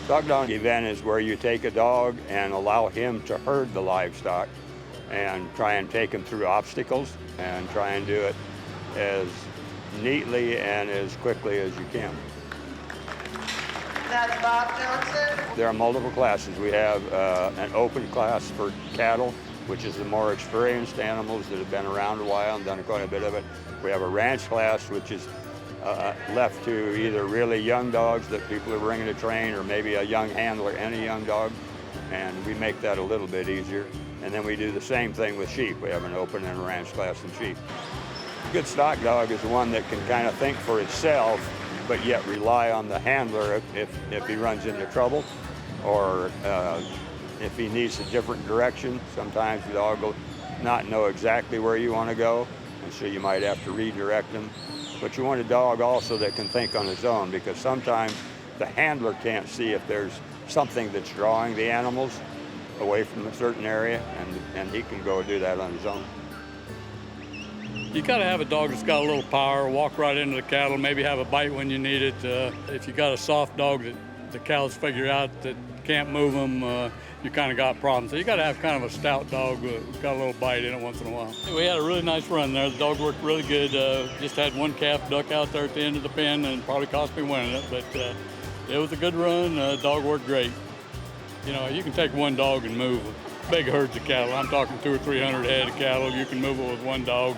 Dog donkey event is where you take a dog and allow him to herd the livestock and try and take him through obstacles and try and do it as neatly and as quickly as you can. That's Bob Johnson. There are multiple classes. We have an open class for cattle, which is the more experienced animals that have been around a while and done quite a bit of it. We have a ranch class, which is left to either really young dogs that people are bringing to train or maybe a young handler and a young dog, and we make that a little bit easier. And then we do the same thing with sheep. We have an open and a ranch class in sheep. A good stock dog is one that can kind of think for itself, but yet rely on the handler if he runs into trouble or if he needs a different direction. Sometimes the dog will not know exactly where you want to go, and so you might have to redirect him. But you want a dog also that can think on his own, because sometimes the handler can't see if there's something that's drawing the animals away from a certain area, and he can go do that on his own. You gotta have a dog that's got a little power, walk right into the cattle, maybe have a bite when you need it. If you got a soft dog that the cows figure out that can't move them, you kind of got problems. So you gotta have kind of a stout dog who's got a little bite in it once in a while. We had a really nice run there. The dog worked really good. Just had one calf duck out there at the end of the pen and probably cost me winning it, but it was a good run. Dog worked great. You know, you can take one dog and move big herds of cattle. I'm talking 200 or 300 head of cattle. You can move it with one dog.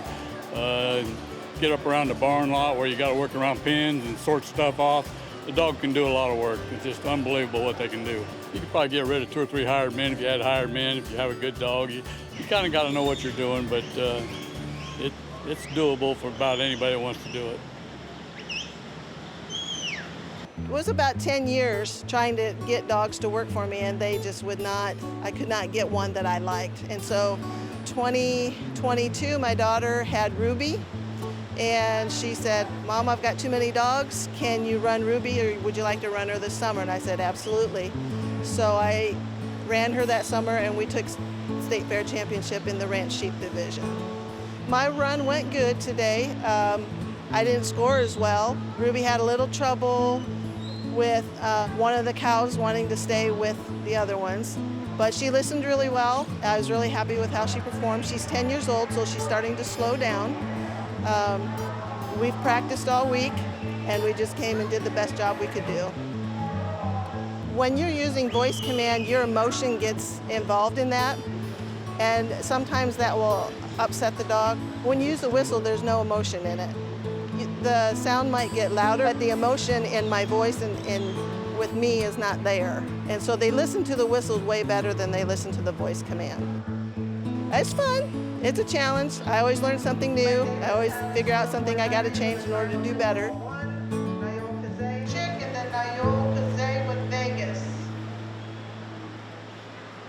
Get up around the barn lot where you got to work around pens and sort stuff off. The dog can do a lot of work. It's just unbelievable what they can do. You could probably get rid of 2 or 3 hired men if you had hired men. If you have a good dog, you kind of got to know what you're doing, but it's doable for about anybody that wants to do it. It was about 10 years trying to get dogs to work for me, and they just would not, I could not get one that I liked. And so 2022, my daughter had Ruby, and she said, Mom, I've got too many dogs. Can you run Ruby, or would you like to run her this summer? And I said, absolutely. So I ran her that summer, and we took state fair championship in the ranch sheep division. My run went good today. I didn't score as well. Ruby had a little trouble with one of the cows wanting to stay with the other ones. But she listened really well. I was really happy with how she performed. She's 10 years old, so she's starting to slow down. We've practiced all week, and we just came and did the best job we could do. When you're using voice command, your emotion gets involved in that, and sometimes that will upset the dog. When you use the whistle, there's no emotion in it. The sound might get louder, but the emotion in my voice and with me is not there. And so they listen to the whistles way better than they listen to the voice command. It's fun. It's a challenge. I always learn something new. I always figure out something I got to change in order to do better.